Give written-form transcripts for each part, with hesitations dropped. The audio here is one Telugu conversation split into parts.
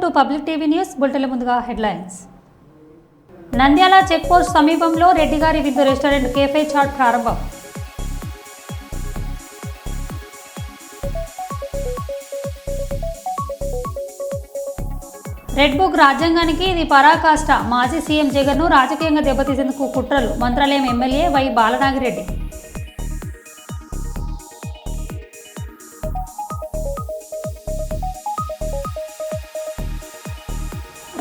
టు పబ్లిక్ టీవీ న్యూస్ బులెటిన్ల ముందుగా హెడ్లైన్స్. నంద్యాల చెక్ పోస్ట్ సమీపంలో రెడ్డిగారి విందు రెస్టారెంట్ కేఫే చాట్ ప్రారంభం. రెడ్ బుక్ రాజ్యాంగానికి ఇది పరాకాష్ట. మాజీ సీఎం జగన్ను రాజకీయంగా దెబ్బతీసేందుకు కుట్రలు. Mantralayam MLA Y Balanagireddy.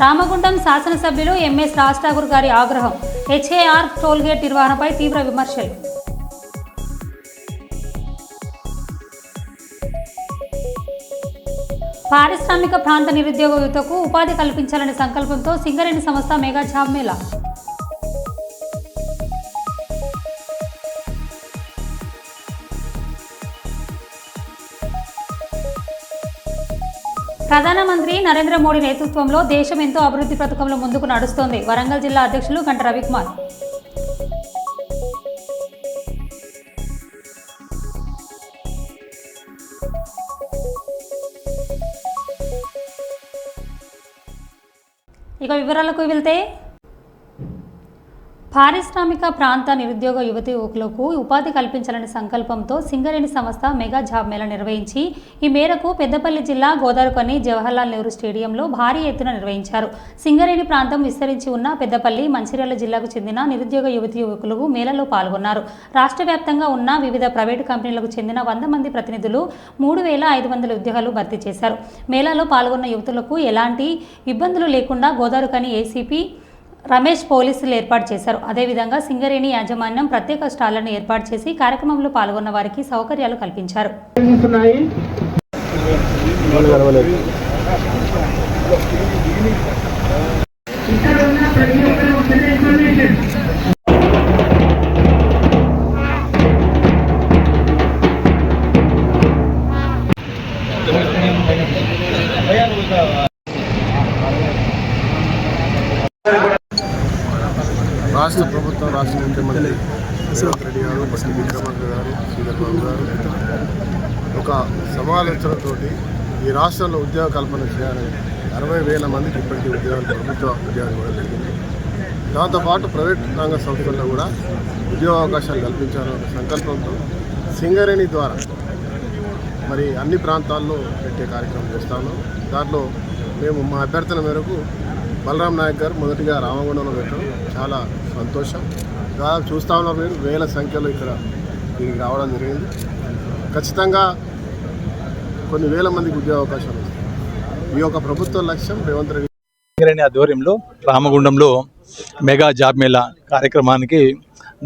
రామగుండం శాసనసభ్యులు ఎంఎస్ రాజ్ ఠాకూర్ గారి ఆగ్రహం. హెచ్ఏఆర్ టోల్గేట్ నిర్వహణపై తీవ్ర విమర్శలు. పారిశ్రామిక ప్రాంత నిరుద్యోగ యువతకు ఉపాధి కల్పించాలనే సంకల్పంతో సింగరేణి సంస్థ మెగా జాబ్ మేళా. ప్రధానమంత్రి నరేంద్ర మోడీ నేతృత్వంలో దేశం ఎంతో అభివృద్ధి పథకంలో ముందుకు నడుస్తోంది. వరంగల్ జిల్లా అధ్యక్షులు గంట రవికుమార్. ఇక వివరాలకు వెళ్తే, పారిశ్రామిక ప్రాంత నిరుద్యోగ యువతి యువకులకు ఉపాధి కల్పించాలనే సంకల్పంతో సింగరేణి సంస్థ మెగా జాబ్ మేళా నిర్వహించి ఈ మేరకు పెద్దపల్లి జిల్లా గోదావరికని జవహర్లాల్ నెహ్రూ స్టేడియంలో భారీ ఎత్తున నిర్వహించారు. సింగరేణి ప్రాంతం విస్తరించి ఉన్న పెద్దపల్లి, మంచిర్యాల జిల్లాకు చెందిన నిరుద్యోగ యువతి యువకులు మేళాలో పాల్గొన్నారు. రాష్ట్ర వ్యాప్తంగా ఉన్న వివిధ ప్రైవేటు కంపెనీలకు చెందిన 100 మంది ప్రతినిధులు 3500 ఉద్యోగాలు భర్తీ చేశారు. మేళాలో పాల్గొన్న యువతులకు ఎలాంటి ఇబ్బందులు లేకుండా గోదావరికని ఏసీపీ రమేష్ పోలీసులు ఏర్పాటు చేశారు. అదేవిధంగా సింగరేణి యాజమాన్యం ప్రత్యేక స్టాళ్లను ఏర్పాటు చేసి కార్యక్రమంలో పాల్గొన్న వారికి సౌకర్యాలు కల్పించారు. రాష్ట్ర ప్రభుత్వం, రాష్ట్ర ముఖ్యమంత్రి రేవంత్ రెడ్డి గారు, బట్టి విక్రమార్క గారు, శ్రీధర్ బాబు గారు ఒక సమాలోచనతో ఈ రాష్ట్రంలో ఉద్యోగ కల్పన చేయాలని 60,000 మందికి ఇప్పటికీ ప్రభుత్వ ఉద్యోగాలు కూడా జరిగింది. దాంతోపాటు ప్రైవేట్ రంగ సంస్థల్లో కూడా ఉద్యోగ అవకాశాలు కల్పించాలనే సంకల్పంతో సింగరేణి ద్వారా మరి అన్ని ప్రాంతాల్లో పెట్టే కార్యక్రమం చేస్తాను. దాంట్లో మేము మా అభ్యర్థన మేరకు బలరాం నాయక్ గారు మొదటిగా రామగుండంలో పెట్టడం చాలా సంతోషం. దాదాపు చూస్తూ ఉన్నారు మీరు, వేల సంఖ్యలో ఇక్కడ దీనికి రావడం జరిగింది. ఖచ్చితంగా కొన్ని వేల మందికి ఉద్యోగ అవకాశాలు వస్తాయి. ఈ యొక్క ప్రభుత్వ లక్ష్యం రేవంత్ రెడ్డి సింగరేణి ఆధ్వర్యంలో రామగుండంలో మెగా జాబ్ మేళా కార్యక్రమానికి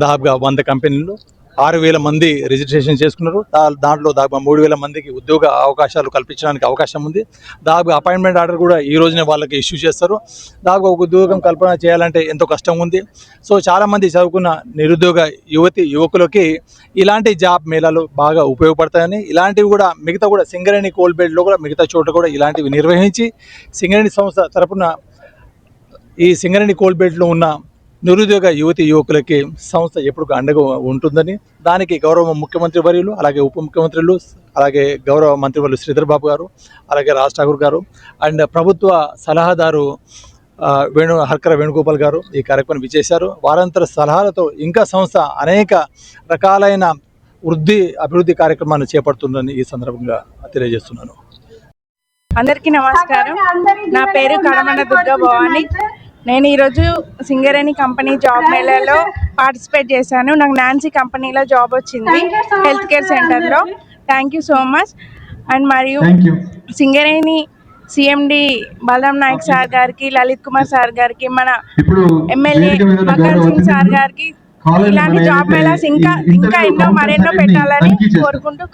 దాదాపుగా 100 కంపెనీలు 6,000 మంది రిజిస్ట్రేషన్ చేసుకున్నారు. దాంట్లో దాదాపు 3,000 మందికి ఉద్యోగ అవకాశాలు కల్పించడానికి అవకాశం ఉంది. దాదాపు అపాయింట్మెంట్ ఆర్డర్ కూడా ఈ రోజునే వాళ్ళకి ఇష్యూ చేస్తారు. దాదాపు ఒక ఉద్యోగం కల్పన చేయాలంటే ఎంతో కష్టం ఉంది. సో చాలామంది చదువుకున్న నిరుద్యోగ యువకులకి ఇలాంటి జాబ్ మేళాలు బాగా ఉపయోగపడతాయని, ఇలాంటివి కూడా మిగతా కూడా సింగరేణి కోల్బెల్ట్లో కూడా మిగతా చోట్ల కూడా ఇలాంటివి నిర్వహించి సింగరేణి సంస్థ తరపున ఈ సింగరేణి కోల్బెల్ట్లో ఉన్న నిరుద్యోగ యువకులకి సంస్థ ఎప్పుడు అండగా ఉంటుందని, దానికి గౌరవ ముఖ్యమంత్రి వర్యులు, అలాగే ఉప ముఖ్యమంత్రులు, అలాగే గౌరవ మంత్రివర్యులు శ్రీధర్ బాబు గారు, అలాగే రాజ్ ఠాకూర్ గారు అండ్ ప్రభుత్వ సలహాదారు హర్కర వేణుగోపాల్ గారు ఈ కార్యక్రమం విచ్చేశారు. వారంతర సలహాలతో ఇంకా సంస్థ అనేక రకాలైన అభివృద్ధి కార్యక్రమాన్ని చేపడుతుందని ఈ సందర్భంగా తెలియజేస్తున్నాను. అందరికీ నమస్కారం. నా పేరు కడమండ దుర్గా భవాని. నేను ఈరోజు సింగరేణి కంపెనీ జాబ్ మేళాలో పార్టిసిపేట్ చేశాను. నాకు నాన్సీ కంపెనీలో జాబ్ వచ్చింది, హెల్త్ కేర్ సెంటర్లో. Thank you so much. And మరియు సింగరేణి సిఎండి బలరాం నాయక్ సార్ గారికి, లలిత్ కుమార్ సార్ గారికి, మన ఎమ్మెల్యే మకర్ సింగ్ సార్ గారికి ఇలాంటి జాబ్ మేళాస్ ఇంకా మరెన్నో పెట్టాలని కోరుకుంటూ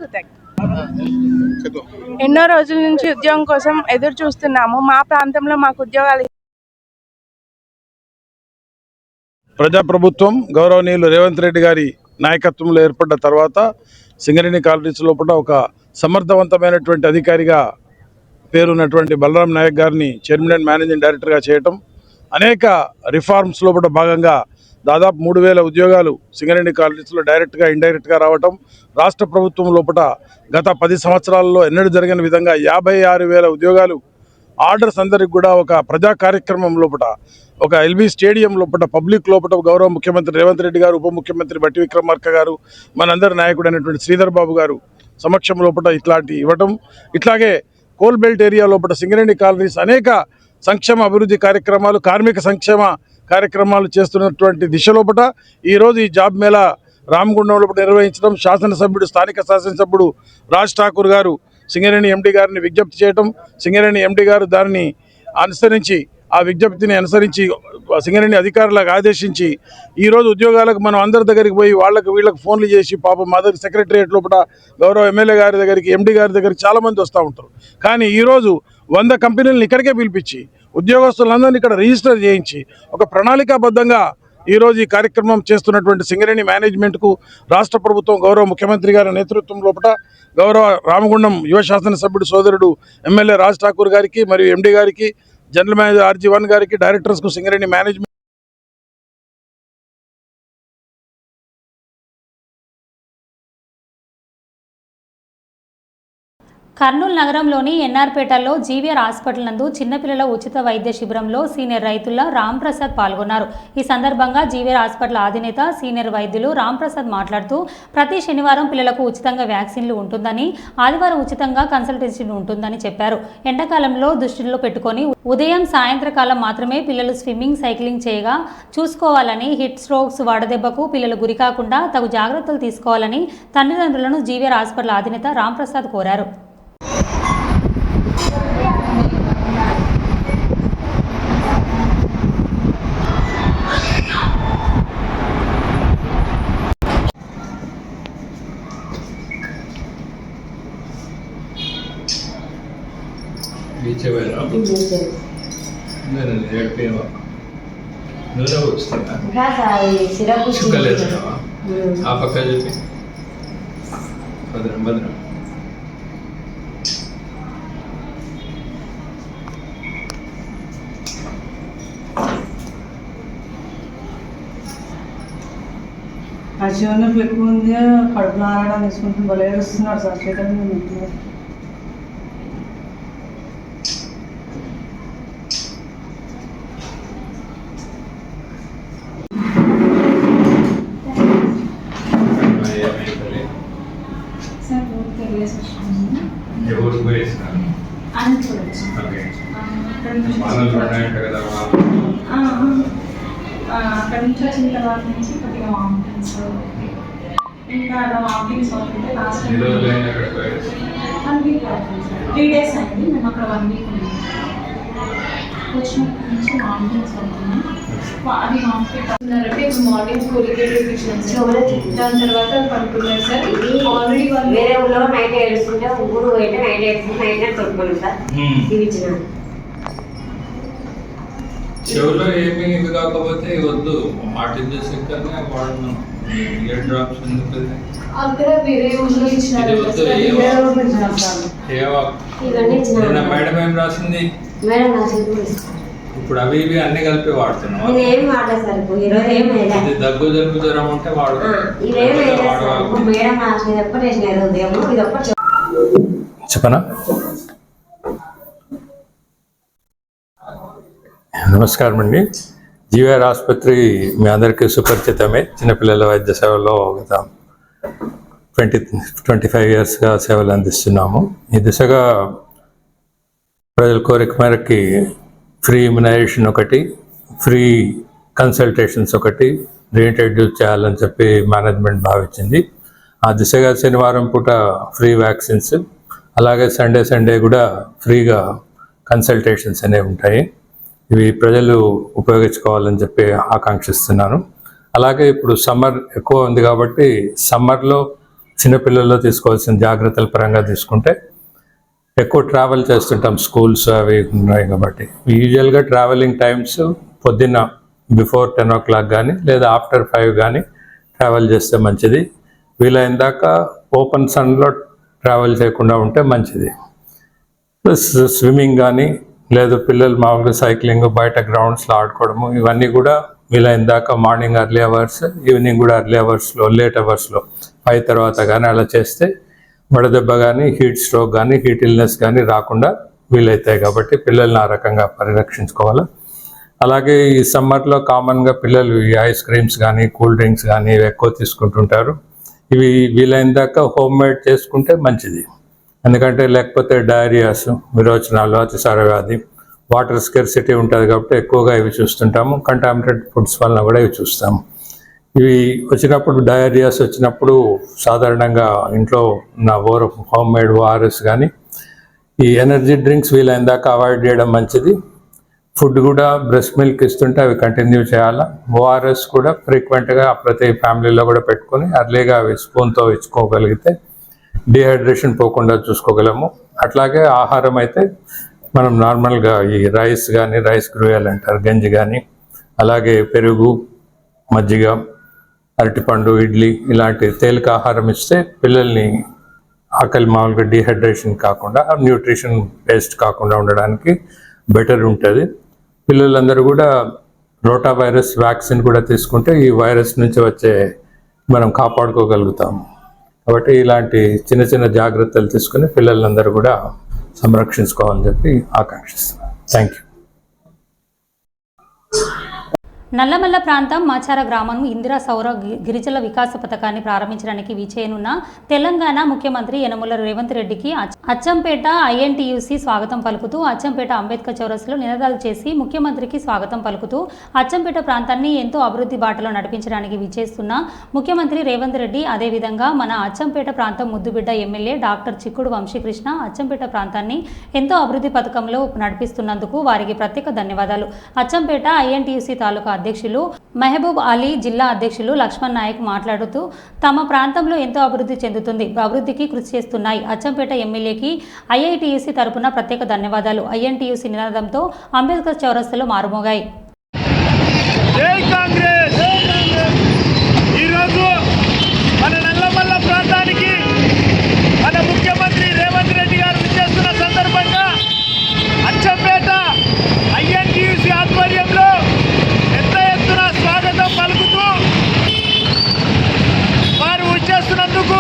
ఎన్నో రోజుల నుంచి ఉద్యోగం కోసం ఎదురు చూస్తున్నాము. మా ప్రాంతంలో మాకు ఉద్యోగాలు ప్రజాప్రభుత్వం గౌరవనీయులు రేవంత్ రెడ్డి గారి నాయకత్వంలో ఏర్పడ్డ తర్వాత సింగరేణి కాలనీస్ లోపల ఒక సమర్థవంతమైనటువంటి అధికారిగా పేరున్నటువంటి బలరాం నాయక్ గారిని చైర్మన్ అండ్ మేనేజింగ్ డైరెక్టర్గా చేయటం, అనేక రిఫార్మ్స్ లోపల భాగంగా దాదాపు 3,000 ఉద్యోగాలు సింగరేణి కాలనీస్లో డైరెక్ట్గా ఇండైరెక్ట్గా రావటం, రాష్ట్ర ప్రభుత్వం లోపల గత 10 సంవత్సరాల్లో ఎన్నడూ జరిగిన విధంగా 56,000 ఉద్యోగాలు ఆర్డర్స్ అందరికి కూడా ఒక ప్రజా కార్యక్రమం లోపల ఒక ఎల్బీ స్టేడియం లోపల పబ్లిక్ లోపల గౌరవ ముఖ్యమంత్రి రేవంత్ రెడ్డి గారు, ఉప ముఖ్యమంత్రి బట్టి విక్రమార్క గారు, మనందరి నాయకుడు అయినటువంటి శ్రీధర్ బాబు గారు సమక్షం లోపల ఇట్లాంటి ఇవ్వటం, ఇట్లాగే కోల్ బెల్ట్ ఏరియా లోపల సింగరేణి కాలనీస్ అనేక సంక్షేమ అభివృద్ధి కార్యక్రమాలు, కార్మిక సంక్షేమ కార్యక్రమాలు చేస్తున్నటువంటి దిశ లోపల ఈరోజు ఈ జాబ్ మేళా రామగుండం లోపల నిర్వహించడం, శాసనసభ్యుడు స్థానిక శాసనసభ్యుడు రాజ్ ఠాకూర్ గారు సింగరేణి ఎండి గారిని విజ్ఞప్తి చేయటం, సింగరేణి ఎండి గారు దానిని అనుసరించి ఆ విజ్ఞప్తిని అనుసరించి సింగరేణి అధికారులకు ఆదేశించి ఈరోజు ఉద్యోగాలకు మనం అందరి దగ్గరికి పోయి వీళ్ళకి ఫోన్లు చేసి పాపం మా దగ్గర సెక్రటరియట్ లోపల గౌరవ ఎమ్మెల్యే గారి దగ్గరికి, ఎండి గారి దగ్గరికి చాలామంది వస్తూ ఉంటారు. కానీ ఈరోజు 100 కంపెనీలను ఇక్కడికే పిలిపించి ఉద్యోగస్తులందరినీ ఇక్కడ రిజిస్టర్ చేయించి ఒక ప్రణాళికాబద్ధంగా ఈరోజు ఈ కార్యక్రమం చేస్తున్నటువంటి సింగరేణి మేనేజ్మెంట్కు రాష్ట్ర ప్రభుత్వం గౌరవ ముఖ్యమంత్రి గారి నేతృత్వం లోపల గౌరవ రామగుండం యువ శాసనసభ్యుడు సోదరుడు ఎమ్మెల్యే రాజ్ ఠాకూర్ గారికి మరియు ఎండి గారికి, జనరల్ మేనేజర్ RG1 గారికి, డైరెక్టర్స్కు, సింగరేణి మేనేజ్మెంట్ కర్నూలు నగరంలోని ఎన్ఆర్పేటలో జీవీఆర్ హాస్పిటల్ నందు చిన్నపిల్లల ఉచిత వైద్య శిబిరంలో సీనియర్ రైతుల రాంప్రసాద్ పాల్గొన్నారు. ఈ సందర్భంగా జీవీఆర్ హాస్పిటల్ అధినేత సీనియర్ వైద్యులు రాంప్రసాద్ మాట్లాడుతూ ప్రతి శనివారం పిల్లలకు ఉచితంగా వ్యాక్సిన్లు ఉంటుందని, ఆదివారం ఉచితంగా కన్సల్టేషన్ ఉంటుందని చెప్పారు. ఎండాకాలంలో దృష్టిలో పెట్టుకొని ఉదయం సాయంత్రకాలం మాత్రమే పిల్లలు స్విమ్మింగ్, సైక్లింగ్ చేయగా చూసుకోవాలని, హిట్ స్ట్రోక్స్, వడదెబ్బకు పిల్లలు గురికాకుండా తగు జాగ్రత్తలు తీసుకోవాలని తల్లిదండ్రులను జీవీఆర్ హాస్పిటల్ అధినేత రాంప్రసాద్ కోరారు. ఆ పక్క చెప్పి భద్రం భద్రం అశివన్నప్పుడు ఎక్కువ ఉంది, కడుపులో ఆడడం తీసుకుంటుంది, భలే ఏడుస్తున్నాడు సార్. చేతులు ఎవరు పోయేసినారు అక్కడ నుంచి వచ్చిన తర్వాత నుంచి కొద్దిగా వామిటింగ్స్, ఇంకా వామిటింగ్స్ అవుతుంటే లాస్ట్ 1 వీక్ అవుతుంది సార్. 3 days అయింది, మేము అక్కడ 1 వీక్ ఉన్నాం. వచ్చినప్పటి నుంచి వామిటింగ్స్ అవుతున్నాయి. అది వామిటింగ్ అవుతున్నారంటే ఇప్పుడు మార్నింగ్ స్కూల్కి చూపించాను సార్. దాని తర్వాత పడుకున్నారు సార్. ఆల్రెడీ వాళ్ళు వేరే ఊళ్ళో నైట్ ఏడుస్తుంటే ఊరు పోయితే నైట్ ఏడుస్తుంటే నైట్ పడుకోండి సార్. ఇవి ఇచ్చిన చెవులో ఏమి ఇది కాకపోతే వద్దు, హార్ట్ ఇంజెక్షన్నే వాడను. ఇయర్ డ్రాప్స్ ఎందుకు అక్కడ వేరే ఊళ్ళో ఇచ్చినారు మేడం ఏం రాసింది? మేడం రాసింది. ఇప్పుడు అవి ఇవి అన్ని కలిపి వాడుతున్నాం. ఏమి వాడలేదు సార్. ఈరోజు ఏం ఇది దగ్గు జలుబు జ్వరం ఉంటే వాడు. మేడం రాసిన చెప్పనా? నమస్కారం అండి. జీవీఆర్ ఆసుపత్రి మీ అందరికీ సుపరిచితమే. చిన్నపిల్లల వైద్య సేవలో గత 25 yearsగా సేవలు అందిస్తున్నాము. ఈ దిశగా ప్రజల కోరిక మేరకి ఫ్రీ ఇమ్యునైజేషన్ ఒకటి, ఫ్రీ కన్సల్టేషన్స్ ఒకటి రీఇంట్రడ్యూస్ చేయాలని చెప్పి మేనేజ్మెంట్ భావించింది. ఆ దిశగా శనివారం పూట ఫ్రీ వ్యాక్సిన్స్, అలాగే సండే కూడా ఫ్రీగా కన్సల్టేషన్స్ అనేవి ఉంటాయి. ఇవి ప్రజలు ఉపయోగించుకోవాలని చెప్పి ఆకాంక్షిస్తున్నాను. అలాగే ఇప్పుడు సమ్మర్ ఎక్కువ ఉంది కాబట్టి సమ్మర్లో చిన్నపిల్లల్లో తీసుకోవాల్సిన జాగ్రత్తల పరంగా తీసుకుంటే ఎక్కువ ట్రావెల్ చేస్తుంటాం, స్కూల్స్ అవి ఉన్నాయి కాబట్టి యూజువల్గా ట్రావెలింగ్ టైమ్స్ పొద్దున్న బిఫోర్ 10 o'clock కానీ లేదా ఆఫ్టర్ 5 కానీ ట్రావెల్ చేస్తే మంచిది. వీలైన దాకా ఓపెన్ సన్లో ట్రావెల్ చేయకుండా ఉంటే మంచిది. ప్లస్ స్విమ్మింగ్ కానీ లేదు పిల్లలు మామూలుగా సైక్లింగ్, బయట గ్రౌండ్స్లో ఆడుకోవడము, ఇవన్నీ కూడా వీలైన దాకా మార్నింగ్ ఎర్లీ అవర్స్, ఈవినింగ్ కూడా ఎర్లీ అవర్స్లో, లేట్ అవర్స్లో 5 తర్వాత కానీ అలా చేస్తే వడదెబ్బ కానీ, హీట్ స్ట్రోక్ కానీ, హీట్ ఇల్నెస్ కానీ రాకుండా వీలవుతాయి కాబట్టి పిల్లల్ని ఆ రకంగా పరిరక్షించుకోవాలి. అలాగే ఈ సమ్మర్లో కామన్గా పిల్లలు ఈ ఐస్ క్రీమ్స్ కానీ కూల్ డ్రింక్స్ కానీ ఇవి ఎక్కువ తీసుకుంటుంటారు. ఇవి వీలైన దాకా హోమ్ మేడ్ చేసుకుంటే మంచిది. ఎందుకంటే లేకపోతే డయేరియాస్, విరోచనాలు, అతిసార వ్యాధి, వాటర్ స్కెర్సిటీ ఉంటుంది కాబట్టి ఎక్కువగా ఇవి చూస్తుంటాము. కంటామినేటెడ్ ఫుడ్స్ వలన కూడా ఇవి చూస్తాము. ఇవి వచ్చినప్పుడు డయేరియాస్ వచ్చినప్పుడు సాధారణంగా ఇంట్లో ఉన్న హోమ్ మేడ్ ఓఆర్ఎస్ కానీ ఈ ఎనర్జీ డ్రింక్స్ వీలైన దాకా అవాయిడ్ చేయడం మంచిది. ఫుడ్ కూడా బ్రెస్ట్ మిల్క్ ఇస్తుంటే అవి కంటిన్యూ చేయాలా. ఓఆర్ఎస్ కూడా ఫ్రీక్వెంట్గా ప్రతి ఫ్యామిలీలో కూడా పెట్టుకొని అర్లీగా అవి స్పూన్తో ఇచ్చుకోగలిగితే డిహైడ్రేషన్ పోకుండా చూసుకోగలము. అట్లాగే ఆహారం అయితే మనం నార్మల్గా ఈ రైస్ కానీ, రైస్ గ్రూయల్ అంటారు, గంజి కానీ, అలాగే పెరుగు, మజ్జిగ, అరటిపండు, ఇడ్లీ ఇలాంటి తేలిక ఆహారం ఇస్తే పిల్లల్ని ఆకలి మామూలుగా డిహైడ్రేషన్ కాకుండా న్యూట్రిషన్ బేస్డ్ కాకుండా ఉండడానికి బెటర్ ఉంటుంది. పిల్లలందరూ కూడా రోటా వైరస్ వ్యాక్సిన్ కూడా తీసుకుంటే ఈ వైరస్ నుంచి వచ్చే మనం కాపాడుకోగలుగుతాము. కాబట్టి ఇలాంటి చిన్న చిన్న జాగ్రత్తలు తీసుకుని పిల్లలందరూ కూడా సంరక్షించుకోవాలని చెప్పి ఆకాంక్షిస్తున్నాను. Thank you. నల్లమల్ల ప్రాంతం మాచార గ్రామం ఇందిరా సౌర గిరిజల వికాస పథకాన్ని ప్రారంభించడానికి విచ్చేయనున్న తెలంగాణ ముఖ్యమంత్రి యనమల రేవంత్ రెడ్డికి అచ్చంపేట ఐఎన్టీయూసీ స్వాగతం పలుకుతూ అచ్చంపేట అంబేద్కర్ చౌరస్లో నినాదాలు చేసి ముఖ్యమంత్రికి స్వాగతం పలుకుతూ అచ్చంపేట ప్రాంతాన్ని ఎంతో అభివృద్ధి బాటలో నడిపించడానికి విచ్చేస్తున్న ముఖ్యమంత్రి రేవంత్ రెడ్డి, అదేవిధంగా మన అచ్చంపేట ప్రాంతం ముద్దుబిడ్డ ఎమ్మెల్యే డాక్టర్ చిక్కుడు వంశీకృష్ణ అచ్చంపేట ప్రాంతాన్ని ఎంతో అభివృద్ధి పథకంలో నడిపిస్తున్నందుకు వారికి ప్రత్యేక ధన్యవాదాలు. అచ్చంపేట ఐఎన్టీయూసీ తాలూకా అధ్యక్షులు మహబూబ్ అలీ, జిల్లా అధ్యక్షులు లక్ష్మణ్ నాయక్ మాట్లాడుతూ తమ ప్రాంతంలో ఎంతో అభివృద్ధి చెందుతుంది, అభివృద్ధికి కృషి చేస్తున్నాయి. అచ్చంపేట ఎమ్మెల్యేకి ఐఐటీయూసీ తరపున ప్రత్యేక ధన్యవాదాలు. ఐఎన్టీయూసీ నినాదంతో అంబేద్కర్ చౌరస్తాలో మారుమోగాయి. మన నల్లమల్ల ప్రాంతానికి మన ముఖ్యమంత్రి రేవంత్ రెడ్డి గారు విచ్చేస్తున్న సందర్భంగా అచ్చంపేట ఐఎన్టీయూసీ ఆధ్వర్యంలో పెద్ద ఎత్తున స్వాగతం పలుకుతూ వారు వచ్చేస్తున్నందుకు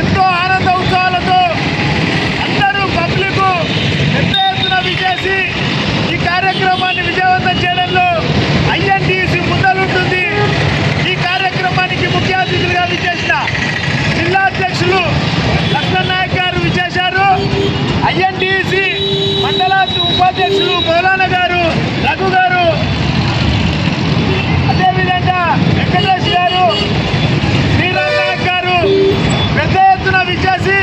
ఎంతో ఆనంద ఉత్సవాలతో అందరూ పబ్లిక్ పెద్ద ఎత్తున విచ్చేసి ఈ కార్యక్రమాన్ని విజయవంతం చేయడంలో ఐఎన్టీయూసీ ముందలుంటుంది. ఈ కార్యక్రమానికి ముఖ్య అతిథులుగా విచ్చేసిన జిల్లా అధ్యక్షులు లక్ష్మణ్ నాయక్ గారు విచ్చేశారు. ఐఎన్టీయూసీ మండల ఉపాధ్యక్షులు మౌలానా గారు, రఘు గారు, అదేవిధంగా వెంకటేష్ గారు, శ్రీరామ్ నాయక్ గారు పెద్ద ఎత్తున విచ్చేసి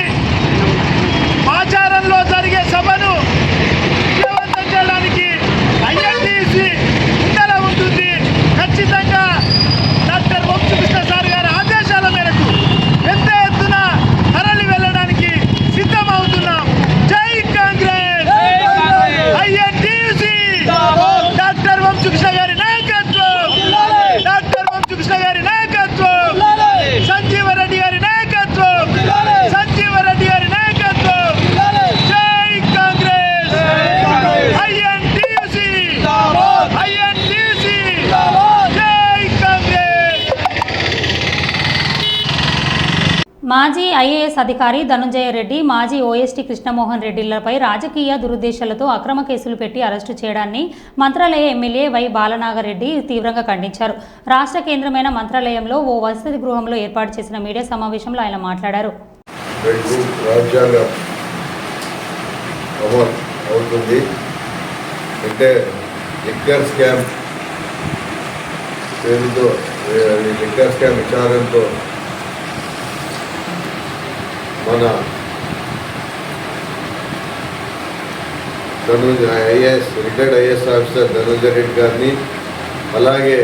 ఆచారంలో జరిగే సభను విజయవంతం చేయడానికి ఐఎన్టీయూసీ ముందర ఉంటుంది. ఖచ్చితంగా డాక్టర్ వంశీకృష్ణ సార్ గారి ఆదేశాల మేరకు పెద్ద ఎత్తున తరలి వెళ్ళడానికి సిద్ధమవుతున్నాం. జై కాంగ్రెస్! ఐఎన్టీయూసీ డాక్టర్ వంశీకృష్ణ గారి నాయకత్వం, డాక్టర్ వంశీకృష్ణ గారి నాయకత్వం, సంజీవరెడ్డి గారి నాయకత్వం, సంజీవరెడ్డి గారి నాయకత్వం. జై కాంగ్రెస్! ఐఎన్టీయూసీ, ఐఎన్టీయూసీ, జై కాంగ్రెస్! మాజీ ఐఏఎస్ అధికారి ధనుంజయ రెడ్డి, మాజీ ఓఎస్టీ కృష్ణమోహన్ రెడ్డిలపై రాజకీయ దురుద్దేశాలతో అక్రమ కేసులు పెట్టి అరెస్టు చేయడాన్ని మంత్రాలయ ఎమ్మెల్యే వై బాలనాగరెడ్డి తీవ్రంగా ఖండించారు. రాష్ట్ర కేంద్రమైన మంత్రాలయంలో ఓ వసతి గృహంలో ఏర్పాటు చేసిన మీడియా సమావేశంలో ఆయన మాట్లాడారు. రాజ్యాంగం అమలు అవుతుంది అంటే లిక్కర్ స్కామ్ పేరుతో, లిక్కర్ స్కామ్ విచారంతో మన retired IAS officer Dhananjaya Reddy గారిని, అలాగే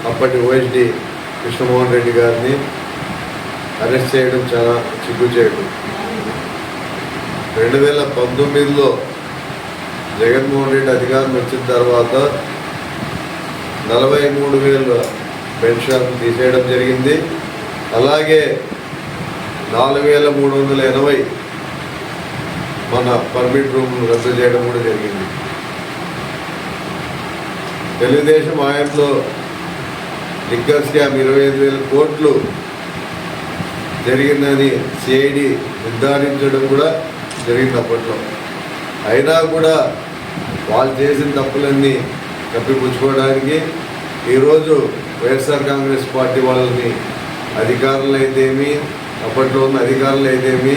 అప్పటి ఓఎస్డి కృష్ణమోహన్ రెడ్డి గారిని అరెస్ట్ చేయడం చాలా సిగ్గుచేటు. 2019లో జగన్మోహన్ రెడ్డి అధికారం వచ్చిన తర్వాత 43,000 పెన్షన్ తీసేయడం జరిగింది. అలాగే 4,380 మన పర్మిట్ రూమ్లు రద్దు చేయడం కూడా జరిగింది. తెలుగుదేశం హయాంలో లిక్కర్ స్కామ్ 25,000 కోట్లు జరిగిందని సిఐడి నిర్ధారించడం కూడా జరిగింది అప్పట్లో. అయినా కూడా వాళ్ళు చేసిన తప్పులన్నీ కప్పిపుచ్చుకోవడానికి ఈరోజు వైఎస్ఆర్ కాంగ్రెస్ పార్టీ వాళ్ళని అధికారులు అయితేమి, అప్పట్లో ఉన్న అధికారులు అయితేమి,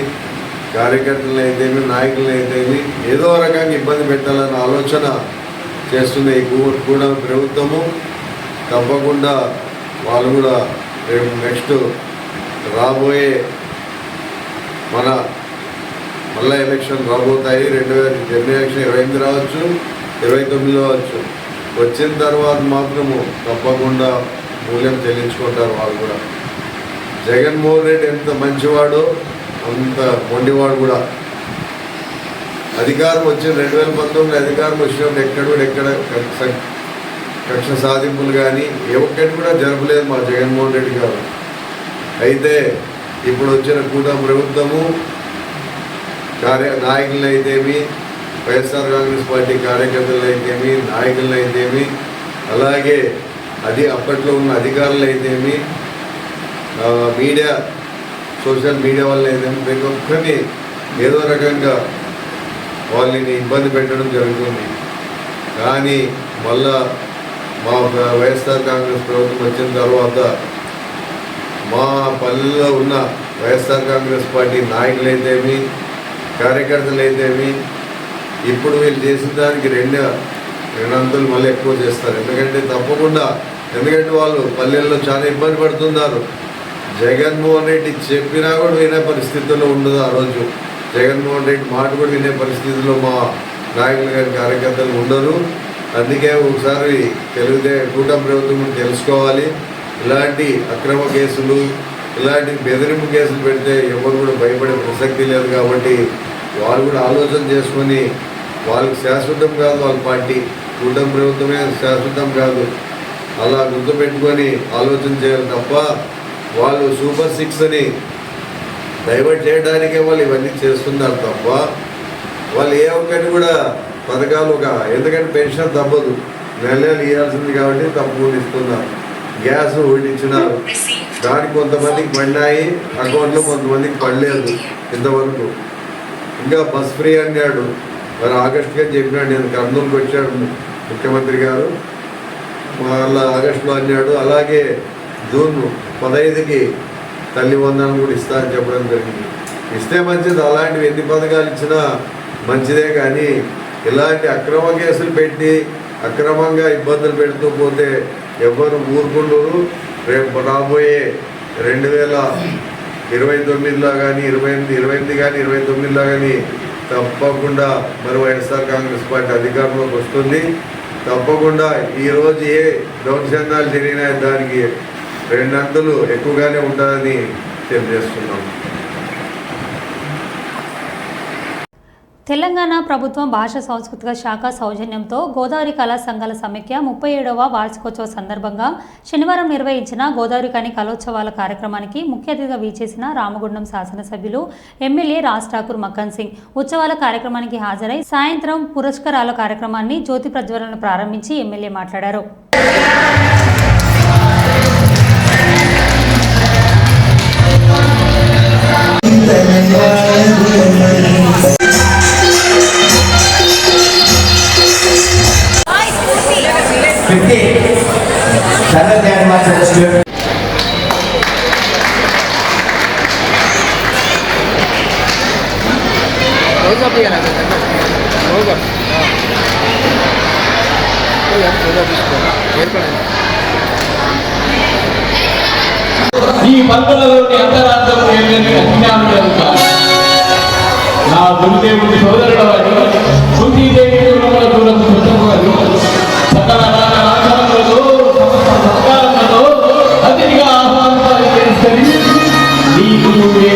కార్యకర్తలు అయితేమి, నాయకులు అయితేమి ఏదో రకంగా ఇబ్బంది పెట్టాలన్న ఆలోచన చేస్తున్న ఈ కూడా ప్రభుత్వము తప్పకుండా వాళ్ళు కూడా రేపు నెక్స్ట్ రాబోయే మళ్ళీ ఎలక్షన్ రాబోతాయి. 2000 ఎలక్షన్ 28 రావచ్చు, 29 రావచ్చు. వచ్చిన తర్వాత మాత్రము తప్పకుండా మూల్యం చెల్లించుకుంటారు వాళ్ళు కూడా. జగన్మోహన్ రెడ్డి ఎంత మంచివాడో అంత మొండివాడు కూడా. అధికారం వచ్చిన 2019 అధికారం వచ్చినప్పుడు ఎక్కడ కక్ష సాధింపులు కానీ ఏ ఒక్కటి కూడా జరపలేదు మా జగన్మోహన్ రెడ్డి గారు. అయితే ఇప్పుడు వచ్చిన కూటమి ప్రభుత్వము నాయకులను అయితేమి, వైఎస్ఆర్ కాంగ్రెస్ పార్టీ కార్యకర్తలు అయితేమి, నాయకులను అయితేమి, అలాగే అప్పట్లో ఉన్న అధికారులు అయితేమి, మీడియా సోషల్ మీడియా వల్ల అయితేమి ప్రతి ఒక్కరిని ఏదో రకంగా వాళ్ళని ఇబ్బంది పెట్టడం జరుగుతుంది. కానీ మళ్ళా మా వైఎస్ఆర్ కాంగ్రెస్ ప్రభుత్వం వచ్చిన తర్వాత మా పల్లెల్లో ఉన్న వైఎస్ఆర్ కాంగ్రెస్ పార్టీ నాయకులు అయితేమి, కార్యకర్తలు అయితేమి ఇప్పుడు వీళ్ళు చేసిన దానికి రెండంతలు మళ్ళీ ఎక్కువ చేస్తారు. ఎందుకంటే వాళ్ళు పల్లెల్లో చాలా ఇబ్బంది పడుతున్నారు. జగన్మోహన్ రెడ్డి చెప్పినా కూడా వినే పరిస్థితుల్లో ఉండదు. ఆ రోజు జగన్మోహన్ రెడ్డి మాట కూడా వినే పరిస్థితుల్లో మా నాయకులు గారి కార్యకర్తలు ఉండరు. అందుకే ఒకసారి కూటమి ప్రభుత్వం తెలుసుకోవాలి. ఇలాంటి అక్రమ కేసులు, ఇలాంటి బెదిరింపు కేసులు పెడితే ఎవరు కూడా భయపడే ప్రసక్తి లేదు. కాబట్టి వాళ్ళు కూడా ఆలోచన చేసుకొని వాళ్ళకి శాశ్వతం కాదు వాళ్ళ పార్టీ, కూటమి ప్రభుత్వమే శాశ్వతం కాదు. అలా గుర్తుపెట్టుకొని ఆలోచన చేయాలి తప్ప వాళ్ళు సూపర్ 6 అని డైవర్ట్ చేయడానికే వాళ్ళు ఇవన్నీ చేస్తున్నారు తప్ప వాళ్ళు ఏ ఒక్కటి కూడా పథకాలు ఎందుకంటే పెన్షన్ తప్పదు, నెలలు ఇవ్వాల్సింది కాబట్టి తప్పకుండా ఇస్తున్నారు. గ్యాస్ ఒకటి ఇచ్చినారు, దానికి కొంతమందికి పడినాయి అకౌంట్లో, కొంతమందికి పడలేదు ఇంతవరకు. ఇంకా బస్ ఫ్రీ అన్నాడు, మరి ఆగస్టుగా చెప్పినాడు. నేను కర్నూలుకి వచ్చాడు ముఖ్యమంత్రి గారు, మళ్ళీ ఆగస్టులో అన్నాడు. అలాగే జూన్ 15కి తల్లి వందనం కూడా ఇస్తా అని చెప్పడం జరిగింది. ఇస్తే మంచిది, అలాంటివి ఎన్ని పథకాలు ఇచ్చినా మంచిదే. కానీ ఇలాంటి అక్రమ కేసులు పెట్టి అక్రమంగా ఇబ్బందులు పెడుతూ పోతే ఎవరు ఊరుకుండరు. రేపు రాబోయే 2029లో కానీ 28 కానీ 29లో కానీ తప్పకుండా మరి వైఎస్ఆర్ కాంగ్రెస్ పార్టీ అధికారంలోకి వస్తుంది. తప్పకుండా ఈరోజు ఏ దౌర్జన్యాలు జరిగినా దానికి 2 అంతలు ఎక్కువగానే ఉంటుందని తెలియజేస్తున్నాం. తెలంగాణ ప్రభుత్వం భాషా సాంస్కృతిక శాఖ సౌజన్యంతో గోదావరి కళా సంఘాల సమైక్య 37వ వార్షికోత్సవ సందర్భంగా శనివారం నిర్వహించిన గోదావరి కని కళోత్సవాల కార్యక్రమానికి ముఖ్య అతిథిగా వీచేసిన రామగుండం శాసనసభ్యులు ఎమ్మెల్యే రాజ్ ఠాకూర్ మక్కన్ సింగ్ ఉత్సవాల కార్యక్రమానికి హాజరై సాయంత్రం పురస్కారాల కార్యక్రమాన్ని జ్యోతి ప్రజ్వలన ప్రారంభించి ఎమ్మెల్యే మాట్లాడారు. ఈ పల్పలలోని అంతరార్థం ఏమని అజ్ఞానం జరుగుతారు. నా గురుదేవుడి సోదరుడు వాడు శృతిదేవి సకల రాజరాజాలలో సంస్కారాలలో అతిథిగా ఆహ్వానాలు చేస్తుంది. నీకు నువ్వే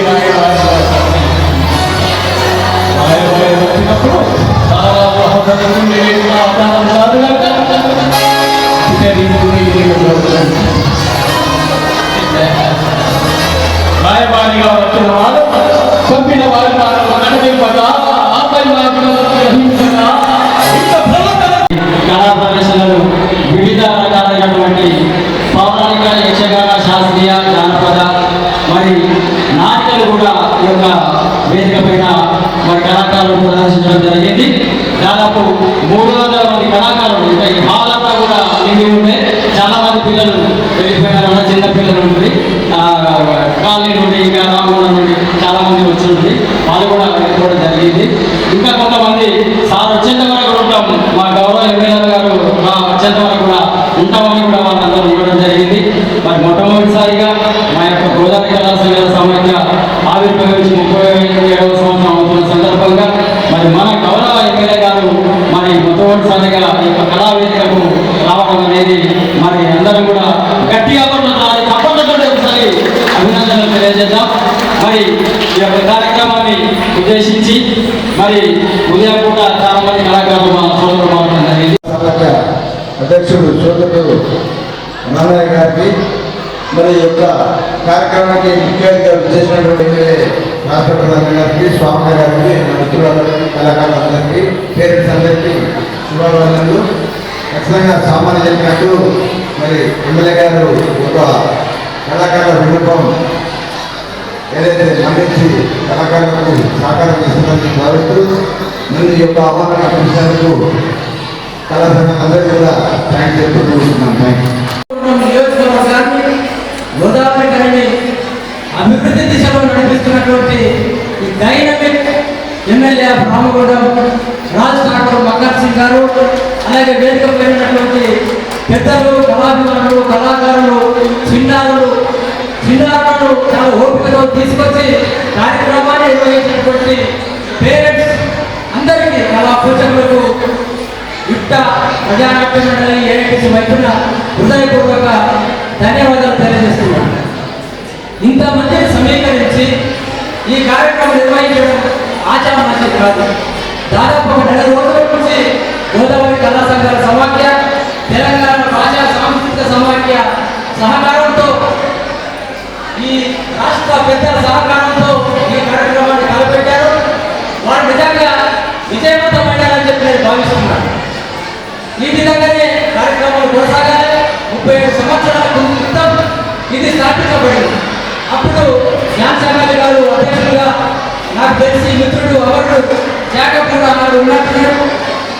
వచ్చినప్పుడు రాయబారిగా వచ్చిన వాడు పంపిన వారి కళా ప్రదర్శనలు వివిధ రకాలైనటువంటి పౌరాణిక, యక్షగాన, శాస్త్రీయ, జానపద మరి నాట్యాలు కూడా ఈ యొక్క వేదిక పైన మరి కళాకారులు ప్రదర్శించడం జరిగింది. దాదాపు 300 మంది కళాకారులు ఇంకా ఈ హాల్ అంతా కూడా నిండి ఉంటే చాలా మంది పిల్లలు వెళ్ళిపోయినారు, చిన్న పిల్లలు ఉంటుంది, కాలనీ నుండి ఇంకా రామగుండం నుండి చాలా మంది వచ్చి ఉంటుంది, వాళ్ళు కూడా వెళ్ళిపోవడం జరిగింది. ఇంకా కొంతమంది సార్ వచ్చేంత వరకు ఉంటాం, మా గౌరవ ఎమ్మెల్యే గారు వచ్చేంత వరకు కూడా ఉంటామని కూడా వాళ్ళందరూ ఉండడం జరిగింది. మరి మొట్టమొదటిసారిగా మా యొక్క గోదావరి కళాశాల సమైక్య ఆవిర్భవించి 37వ సంవత్సరం అవుతున్న సందర్భంగా మరి మన గౌరవ ఎమ్మెల్యే గారు మరి మొట్టమొదటిసారిగా ఈ యొక్క కళావేదికకు రావడం అనేది మరి అందరం కూడా గట్టిగా తప్పకుండా ఒకసారి అభినందనలు తెలియజేద్దాం. మరి ఈ యొక్క కార్యక్రమాన్ని ఉద్దేశించి మరి ఉదయం కూడా చాలా మంది కళాకారులు మా సోదరులు మాట్లాడడం జరిగింది. అధ్యక్షుడు సోదరుడు నాన్నయ్య గారికి మరి యొక్క కార్యక్రమానికి ముఖ్య అతిథిగా చేసినటువంటి రాష్ట్ర ప్రధాని గారికి, స్వామి గారికి, మిత్రులందరికీ, కళాకారులందరికీ, పేరెంట్స్ అందరికీ శుభాకాంక్షలు. ఖచ్చితంగా సామాన్య చెప్పినట్టు మరి ఎమ్మెల్యే గారు ఒక కళాకారుల విన్నపం ఏదైతే మన్నించి కళాకారులకు సహకారం చేస్తున్నది భావిస్తూ నేను ఈ యొక్క ఆహ్వానం కల్పించినందుకు కళాకారులందరికీ కూడా థ్యాంక్స్ చెప్తూ చూస్తున్నాను. నియోజకవర్గాన్ని గోదావరి అభివృద్ధి దిశలో నడిపిస్తున్నటువంటి ఈ డైనమిక్ ఎమ్మెల్యే రామగుండం రాజ్ ఠాకూర్ మక్కర్ సింగ్ గారు, అలాగే వేదిక పేరున్నటువంటి పెద్దలు, కళాభిమానులు, కళాకారులు, చిన్నారులను చాలా ఓపికతో తీసుకొచ్చి కార్యక్రమాన్ని నిర్వహించినటువంటి పేరెంట్స్ అందరికీ, కళా పోషకులకు, యుక్త ప్రజానాట్య మండలి ఏఐటీసీ వైపున హృదయపూర్వక ధన్యవాదాలు తెలియజేస్తున్నాను. ఇంతమందిని సమీకరించి ఈ కార్యక్రమం నిర్వహించడం ఆచారమాచి కాదు. దాదాపు ఒక 4 రోజుల నుంచి గోదావరి కళా సంఘాల సమాఖ్య, తెలంగాణ భాషా సాంస్కృతిక సమాఖ్య సహకారంతో, ఈ రాష్ట్ర పెద్దల సహకారంతో ఈ కార్యక్రమాన్ని తలపెట్టారు. వారు నిజంగా విజయవంతమైనారని చెప్పి నేను భావిస్తున్నాను. ఈ విధంగానే కార్యక్రమాలు కొనసాగాలి. 37 సంవత్సరాల క్రితం ఇది స్థాపించబడింది. అప్పుడు శ్యామశంకర్ గారు అధ్యక్షులుగా, నాకు తెలిసి మిత్రుడు అమరుడు శాఖపూర్ అన్నారు ఉన్నట్టున్నారు,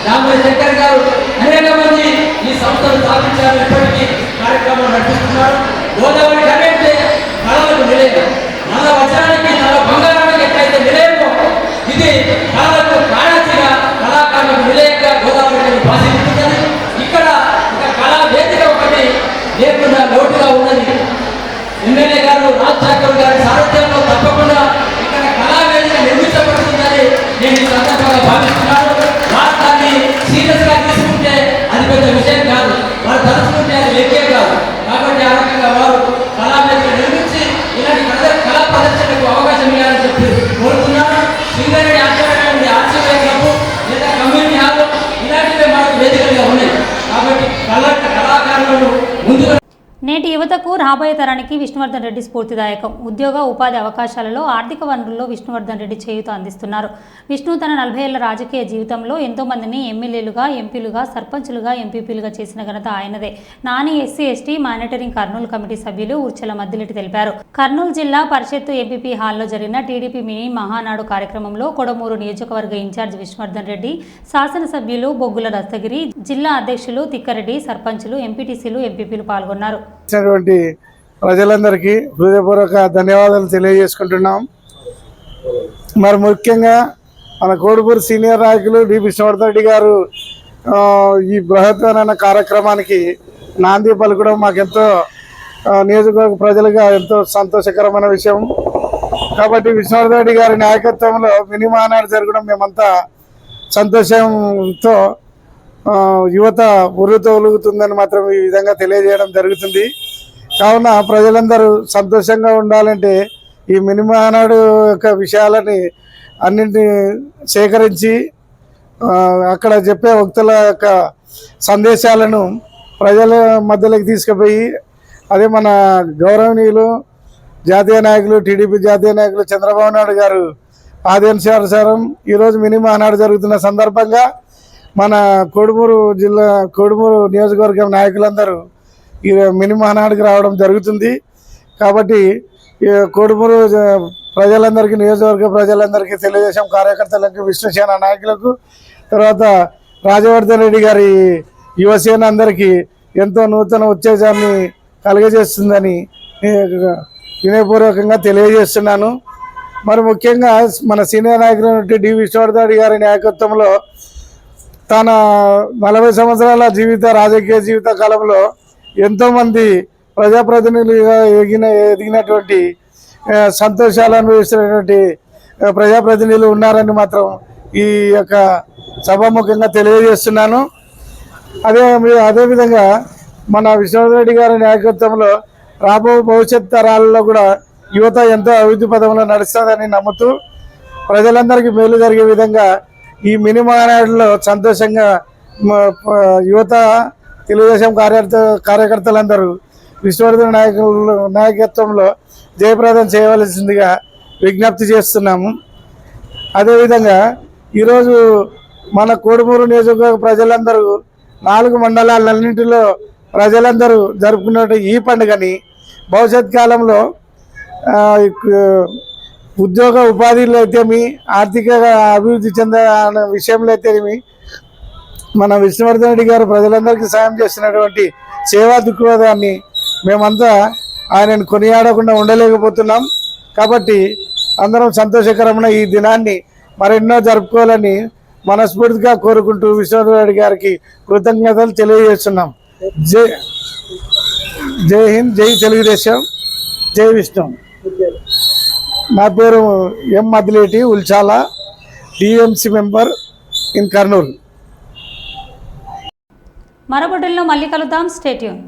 రామయ్య శంకర్ గారు, అనేక మంది ఈ సంస్థను స్థాపించారు. ఇప్పటికీ కార్యక్రమాలు నడిపిస్తున్నారు. గోదావరి కనెక్టే కళలకు నిలయం, నల్ల వచనానికి, నల్ల బంగారానికి ఎట్లయితే నిలయమో, ఇది కళలకు కాళాచిగా, కళాకారులకు నిలయంగా గోదావరి భాషిస్తుంది. ఇక్కడ ఒక కళా వేదిక ఒకటి లేకుండా లోటుగా ఉన్నది. ఎమ్మెల్యే గారు రాజ్ ఠాకూర్ గారి సారథ్యంలో తప్పకుండా ఇక్కడ కళా వేదిక నిర్మించబడుతుందని నేను ఈ సందర్భంగా భావిస్తున్నాను. వారు దాన్ని సీరియస్ గా తీసుకుంటే అది పెద్ద విషయం కాదు, వారు తలుచుకుంటే అది లెక్కే కాదు. కాబట్టి ఆ రకంగా వారు కళా వేదిక నిర్మించి ఇలాంటి కళా ప్రదర్శనకు అవకాశం ఇవ్వాలని చెప్పి కోరుతున్నాను. సింగరేణి ఆధ్వర్యంలో ఆర్సీవై క్లబ్ లేదా కమ్యూనిటీ హాల్ ఇలాంటివే మనకు వేదికలుగా ఉన్నాయి. కాబట్టి కళాకారులను ముందుగా నేటి యువతకు రాబోయే తరానికి విష్ణువర్ధన్ రెడ్డి స్ఫూర్తిదాయకం. ఉద్యోగ ఉపాధి అవకాశాలలో ఆర్థిక వనరుల్లో విష్ణువర్ధన్ రెడ్డి చేయూత అందిస్తున్నారు. విష్ణు తన 40 ఏళ్ల రాజకీయ జీవితంలో ఎంతో మందిని ఎమ్మెల్యేలుగా, ఎంపీలుగా, సర్పంచులుగా, ఎంపీపీలుగా చేసిన ఘనత ఆయనదే. Nani SC ST monitoring Kurnool committee సభ్యులు ఉర్చెల మద్దిలెట్టి తెలిపారు. కర్నూలు జిల్లా పరిషత్తు ఎంపీపీ హాల్లో జరిగిన టీడీపీ మినీ మహానాడు కార్యక్రమంలో కొడమూరు నియోజకవర్గ ఇన్ఛార్జ్ విష్ణువర్ధన్ రెడ్డి, శాసనసభ్యులు బొగ్గుల దస్తగిరి, జిల్లా అధ్యక్షులు తిక్కారెడ్డి, సర్పంచులు, ఎంపీటీసీలు, ఎంపీపీలు పాల్గొన్నారు. ప్రజలందరికీ హృదయపూర్వక ధన్యవాదాలు తెలియజేసుకుంటున్నాం. మరి ముఖ్యంగా మన కోడుపూరు సీనియర్ నాయకులు డి విష్ణువర్ధన్ రెడ్డి గారు ఈ బృహత్తమైన కార్యక్రమానికి నాంది పలకడం మాకెంతో నియోజకవర్గ ప్రజలుగా ఎంతో సంతోషకరమైన విషయం. కాబట్టి విష్ణువర్ధన్ రెడ్డి గారి నాయకత్వంలో మినీ మహానాడు జరగడం మేమంతా సంతోషంతో యువత ఉర్రుతోలుగుతుందని మాత్రం ఈ విధంగా తెలియజేయడం జరుగుతుంది. కావున ప్రజలందరూ సంతోషంగా ఉండాలంటే ఈ మినీ మహానాడు యొక్క విషయాలని అన్నింటినీ సేకరించి అక్కడ చెప్పే వక్తుల యొక్క సందేశాలను ప్రజల మధ్యలోకి తీసుకుపోయి, అదే మన గౌరవనీయులు జాతీయ నాయకులు, టీడీపీ జాతీయ నాయకులు చంద్రబాబు నాయుడు గారు ఆదేశానుసారం ఈరోజు మినీ మహానాడు జరుగుతున్న సందర్భంగా మన కోడుమూరు జిల్లా, కోడుమూరు నియోజకవర్గం నాయకులందరూ ఈ మినీ మహానాడుకి రావడం జరుగుతుంది. కాబట్టి కోడుమూరు ప్రజలందరికీ, నియోజకవర్గ ప్రజలందరికీ, తెలుగుదేశం కార్యకర్తలకు, విష్ణుసేన నాయకులకు, తర్వాత రాజవర్ధన్ రెడ్డి గారి యువసేన అందరికీ ఎంతో నూతన ఉత్తేజాన్ని కలుగజేస్తుందని వినయపూర్వకంగా తెలియజేస్తున్నాను. మరి ముఖ్యంగా మన సీనియర్ నాయకుడు డి విష్ణువర్ధన్ రెడ్డి గారి నాయకత్వంలో తన 40 సంవత్సరాల రాజకీయ జీవిత కాలంలో ఎంతోమంది ప్రజాప్రతినిధులుగా ఎదిగినటువంటి సంతోషాలు అనుభవిస్తున్నటువంటి ప్రజాప్రతినిధులు ఉన్నారని మాత్రం ఈ యొక్క సభాముఖంగా తెలియజేస్తున్నాను. అదేవిధంగా మన విశ్వనాథ్ రెడ్డి గారి నాయకత్వంలో రాబో భవిష్యత్ తరాలలో కూడా యువత ఎంతో అభివృద్ధి పదంలో నడుస్తుందని నమ్ముతూ ప్రజలందరికీ మేలు జరిగే విధంగా ఈ మినీ మానాడులో సంతోషంగా యువత తెలుగుదేశం కార్యకర్తలందరూ విష్ణువర్ధన్ నాయకత్వంలో జయప్రదం చేయవలసిందిగా విజ్ఞప్తి చేస్తున్నాము. అదేవిధంగా ఈరోజు మన కోడుమూరు నియోజకవర్గ ప్రజలందరూ 4 మండలాలన్నింటిలో ప్రజలందరూ జరుపుకునే ఈ పండుగని భవిష్యత్ కాలంలో ఉద్యోగ ఉపాధిలో అయితేమి ఆర్థిక అభివృద్ధి చెందే విషయంలో అయితేమి మన విష్ణువర్ధన్ రెడ్డి గారు ప్రజలందరికీ సాయం చేస్తున్నటువంటి సేవా దృక్పథాన్ని మేమంతా ఆయనను కొనియాడకుండా ఉండలేకపోతున్నాం. కాబట్టి అందరం సంతోషకరమైన ఈ దినాన్ని మరెన్నో జరుపుకోవాలని మనస్ఫూర్తిగా కోరుకుంటూ విశ్వనాథ్ రెడ్డి గారికి కృతజ్ఞతలు తెలియజేస్తున్నాం. జై హింద్, జై తెలుగుదేశం, జై విష్ణు. నా పేరు M Madileti Ulchala, TMC member in Kurnool. మరో బుడ్డల్లో మళ్ళీ కలుద్దాం. Stay tune.